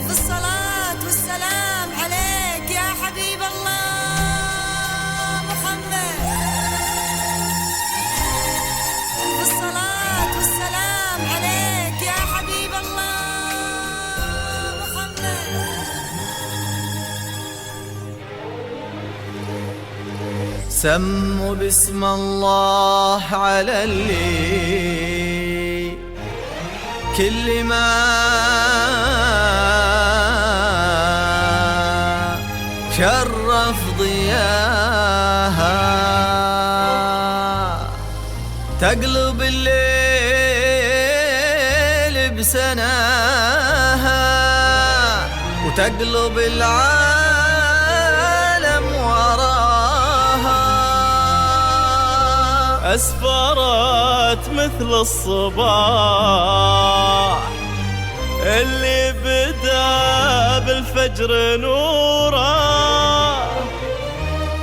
ألف الصلاة والسلام عليك يا حبيب الله محمد. ألف الصلاة والسلام عليك يا حبيب الله محمد. سموا باسم الله على اللي كل ما شرف ضياها، تقلب الليل بسناها وتقلب العالم وراها. أسفرت مثل الصباح اللي بدا بالفجر نورا،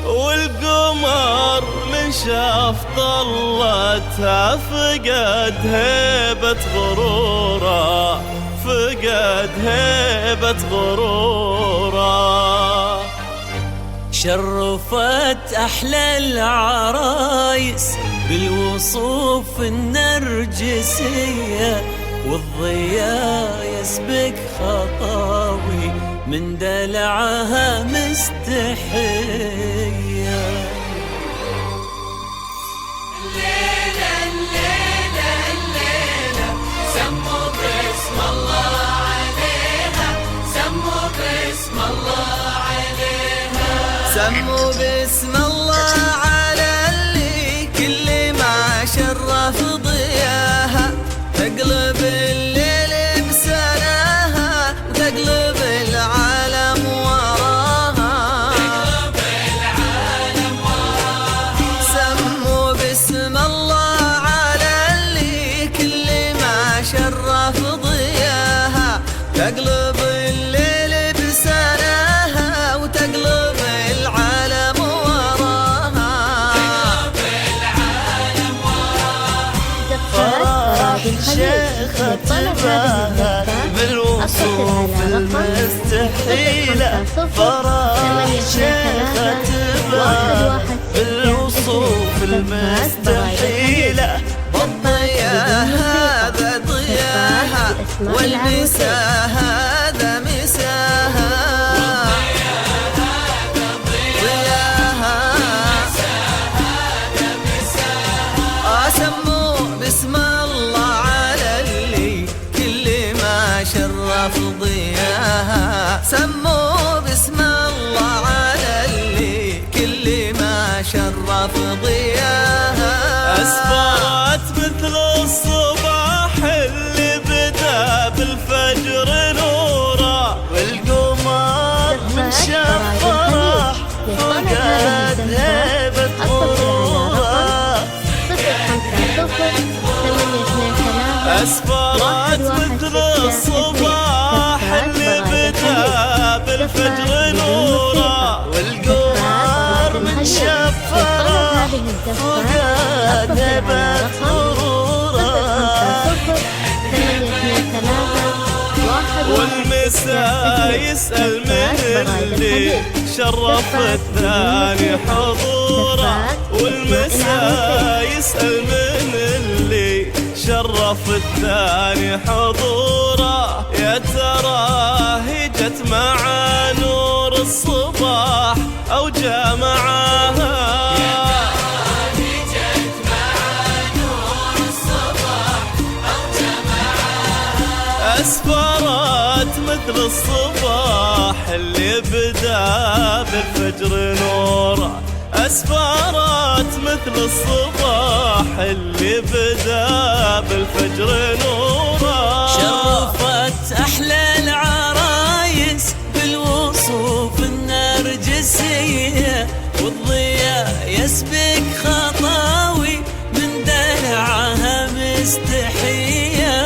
والقمر من شاف طلتها فقد هيبة غرورا، فقد هيبة غرورا. شرفت أحلى العرايس بالوصوف النرجسية، والضياء يسبق خطاوي من دلعها مستحية. الليلة الليلة الليلة سموا باسم الله عليها، سموا باسم الله عليها. سموا باسم الله على اللي كل ما شرف ضياها، تقلب الليل بسناها وتقلب العالم وراها، تقلب العالم وراها. سموا باسم الله على اللي كل ما شرف ضياها، تقلب الليل بسناها وتقلب العالم وراها، تقلب العالم وراها. فرح شيخة باها بالوصوف المستحيلة، فرح شيخة باها بالوصوف المستحيلة. والضياء هذا ضياها والمساء هذا مساها، ضياها سموا باسم الله على اللي كل ما شرف ضياها، سموا باسم الله على اللي كل ما شرف ضياها. أسفرت مثل الصباح اللي بدا بالفجر نورا، والقمر من شاف فرح فقد هيبة غرورا. أسفرت مثل الصباح اللي بدا بالفجر نورا، والقمر من شاف فرح فقد هيبة غرورا. والمساء يسأل من اللي شرف الثاني حضورا، والمساء يسأل من اللي شرف الثاني حضورا. يا ترى هي جت مع نور الصباح أو جاء معاها، أسفرت مثل الصباح اللي بدا بالفجر نورا، أسفرت مثل الصباح اللي بدا بالفجر نورا. شرفت أحلى العرايس بالوصوف النرجسية، والضياء يسبق خطاوي من دلعها مستحية.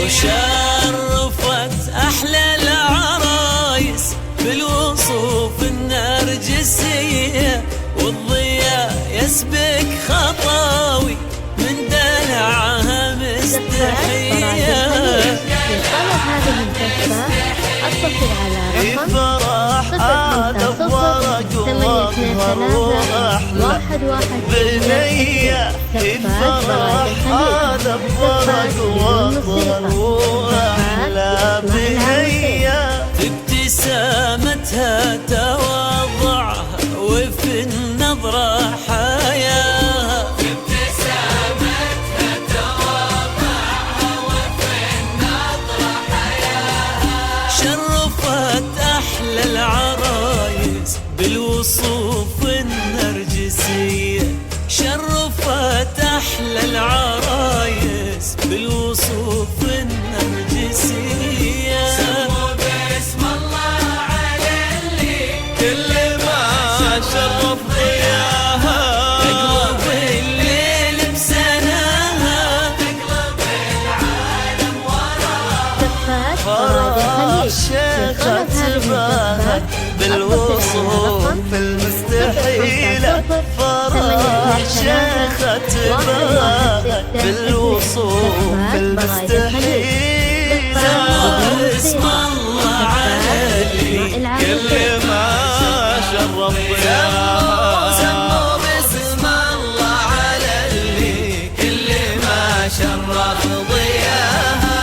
وشرفت أحلى العرايس بالوصوف النرجسية، والضياء يسبق خطاوي من دلعها مستحية. اتصل على رقم فرح آدم ورق واظهر وأحلى بنية فرح آدم ورق واظهر وأحلى بنية ابتسامتها تواضعها وفي النظرة حياة ابتسامتها تواضعها وفي النظرة حياة شرفت أحلى العرايس بالوصوف النرجسية شرفت أحلى العرايس بالوصوف النرجسية سموا باسم الله على اللي كل ما شرف ضياها تقلب الليل بسناها تقلب العالم وراها فرح شيخة تباهت بالوصوف المستحيلة فرح شيخة تباهت بالوصوف المستحيلة اسم الله علي كل ما شرف ضياها سموا باسم الله على اللي كل ما شرف ضياها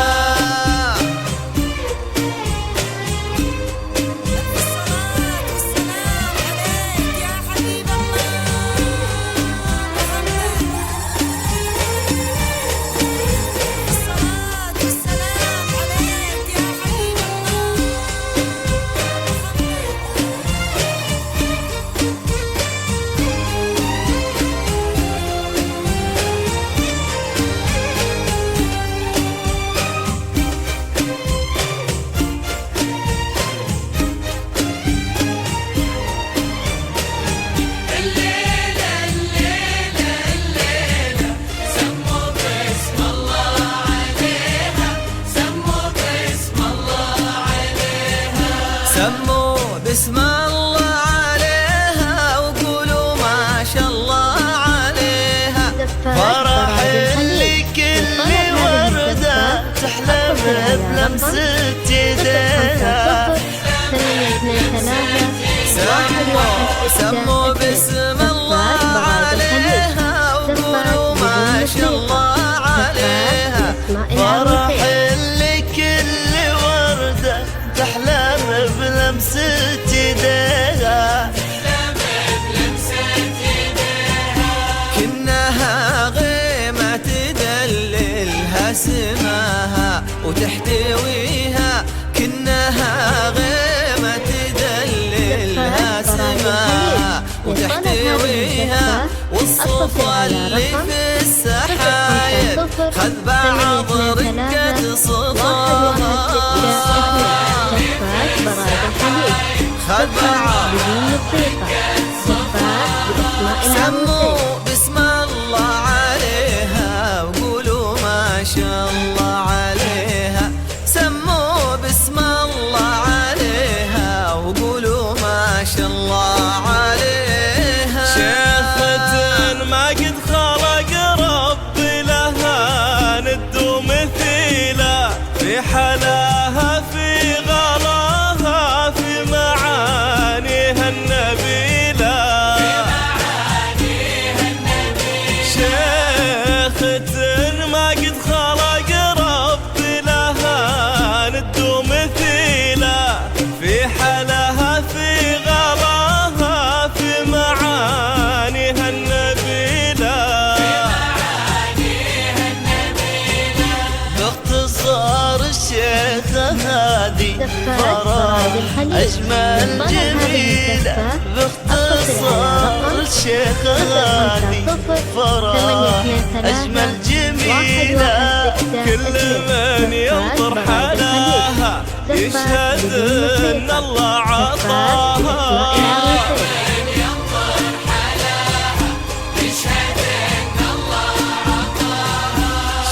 الصلاة والسلام عليك يا حبيب الله الصلاة والسلام عليك يا حبيب الليلة الليلة الليلة سموا باسم الله عليها سموا باسم الله عليها سموا باسم الله عليها وقولوا ما شاء الله عليها فرح اللي كل وردة تحلم بلمسة يديها سموا باسم الله عليها وقولوا ما شاء الله عليها فرح اللي كل وردة تحلم بلمسة يديها كنها غيمة تدللها سماها وتحتويها كنها غيمة تدللها سماها وتحتويها والصفا اللي في السحايب خذ بعض ركة صفاها خذ بعض سموا باسم الله عليها وقولوا ما شاء الله عليها سموا باسم الله عليها وقولوا ما شاء الله عليها شيخة ما قد خلق رب لها ند ومثيلة في حلاها في غلاها في معانيها النبيلة شيخة ما قد خلق رب لها ند ومثيلة في حلاها في غلاها في معانيها النبيلة باختصار الشيخة هذه فرح أجمل جميلة باختصار الشيخة هذه فرح أجمل جميلة كل من ينظر حلاها يشهد أن الله عطاها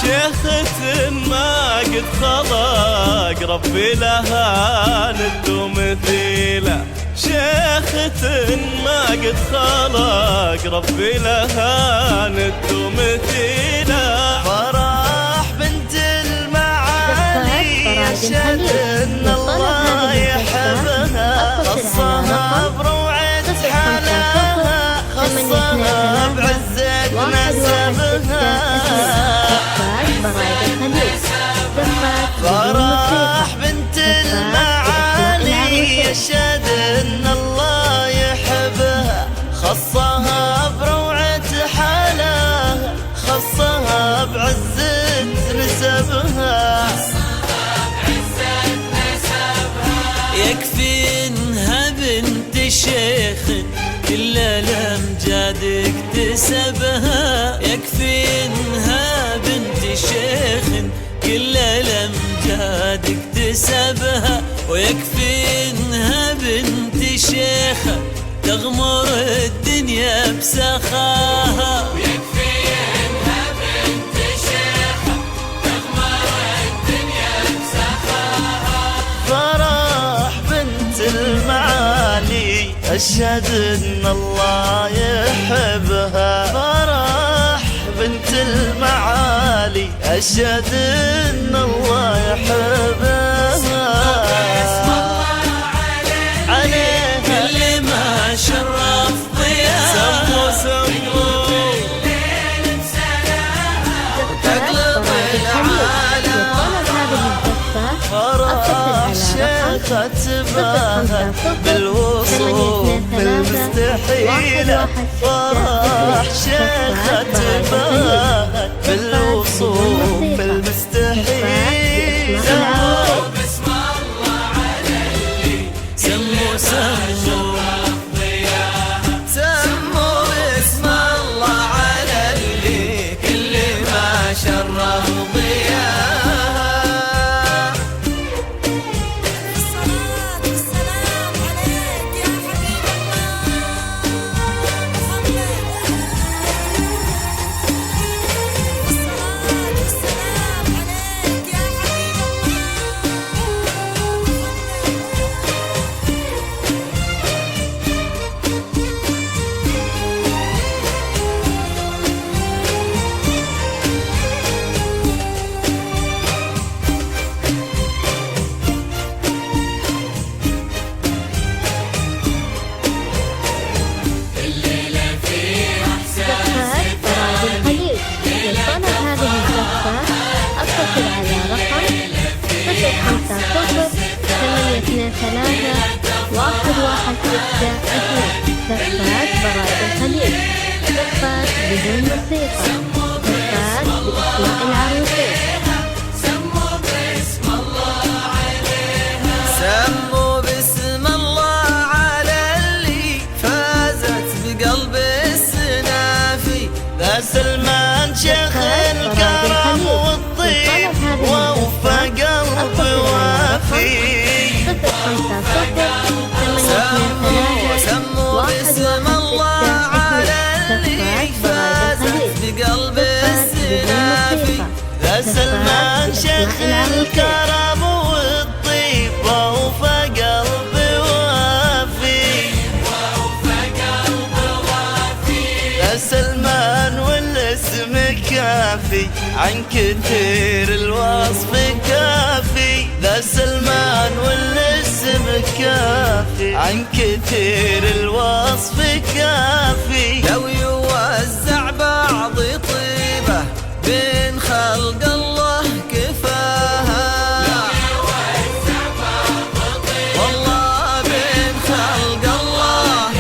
شيخة ما قد خلق ربي لها ند ومثيلة شيخة ما قد خلق ربي لها ند ومثيلة فرح بنت المعالي أشهد إن الله يحبها خصها بروعة حلاها خصها بعزة نسبها فرح بنت المعالي أشهد إن الله يحبها خصها بروعة حلاها خصها بعزة نسبها يكفي انها بنت شيخ كل الامجاد اكتسبها يكفي انها بنت شيخ كل الامجاد اكتسبها ويكفي انها بنت شيخة تغمر الدنيا بسخاها ويكفي إنها بنت شيخة تغمر الدنيا بسخاها فرح بنت المعالي أشهد إن الله يحبها فرح بنت المعالي أشهد إن الله يحبها عليها كل ما شرف ضياها تقلب العالم فرح شيخة باها بالوصوف المستحيلة فرح شيخة باها بالوصوف المستحيلة بسم الله على اللي سموا سموا باسم الله على اللي كل ما شرف ضياها الصلاة والسلام عليك يا حبيب الله محمد الصلاة والسلام عليك يا حبيب الليلة فيها إحساس فرائض الخليج لطلب هذه الزفة اتصل على رقم 054-823-116 زفات فرائض الخليج زفات بدون موسيقى زفات باسماء العروسين سموا باسم الله عليها سموا باسم الله على اللي فازت بقلب السنافي ذا سلمان شيخ الكرم والطيب ووفى قلب وافي سموا باسم الله على اللي فازت بقلب السنافي ذا سلمان شيخ الكرم والطيب ووفى قلب وافي ذا سلمان والاسم كافي عن كثير الوصف كافي ذا سلمان والاسم كافي عن كثير الوصف كافي لو يوزع بعض طيبه بين خلق الله كفاها والله بين خلق الله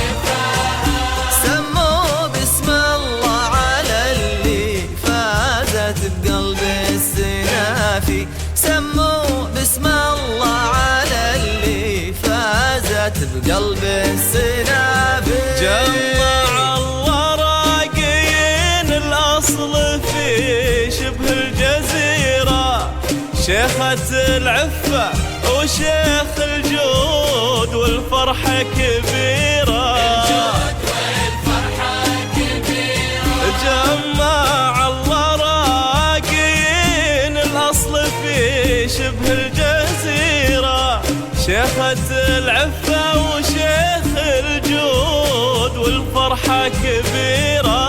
سموا باسم الله على اللي فازت بقلب السنافي سموا باسم الله على اللي فازت بقلب السنافي جمع الله راقين الأصل في شبه الجزيرة شيخة العفة وشيخ الجود والفرحة كبيرة جمع الله راقين الأصل في شبه الجزيرة شيخة العفة وشيخ الجود والفرحة كبيرة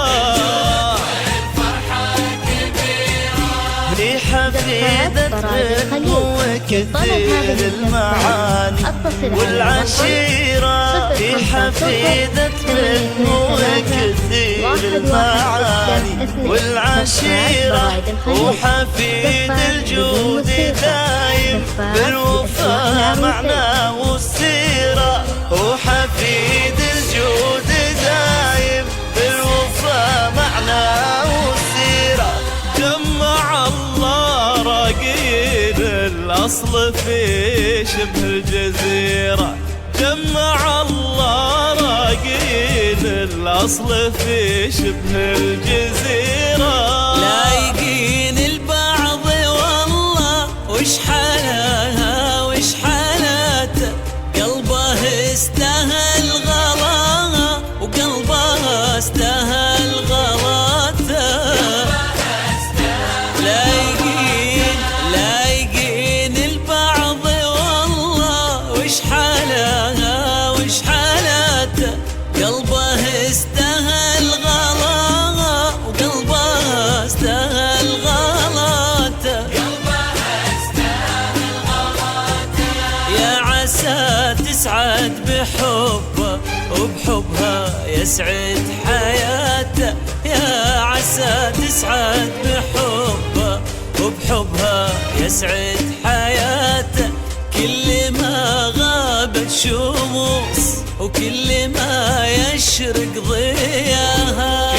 لي حفيدة كثير المعاني والعشيرة في حفيدة منه كثير المعاني والعشيرة وحفيد الجود دايم بالوفا معنا والسيرة وحفيد الجود دايم بالوفا معنا والسيرة. جمع الله راقين الأصل في شبه الجزيرة جمع الله راقين الأصل في شبه الجزيرة لايقين البعض والله وش حالها وش حالته قلبه استاهل غلاها وقلبه استاهل غلاته لايقين البعض والله وش حالها وش حالته قلبه استاهل غلاها وقلبه استاهل غلاته يا عسى تسعد بحبه وبحبها يسعد حياته يا عسى تسعد بحبه وبحبها يسعد حياته كل ما غابت شموس وكل ما يشرق ضياها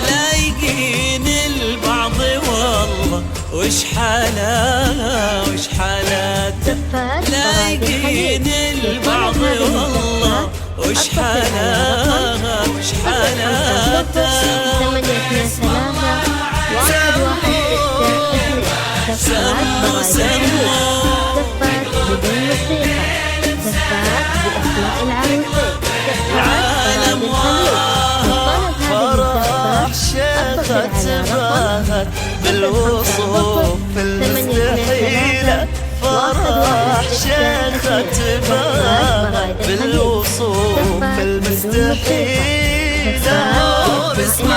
لايقين البعض والله وش حالها وش حالته لايقين البعض والله وش حالها وش حالته سموا بدون موسيقى بأسماء العروسين عالم فرح شيخة باهت بالوصوف المستحيلة فرح شيخة باهت بالوصوف المستحيلة باسم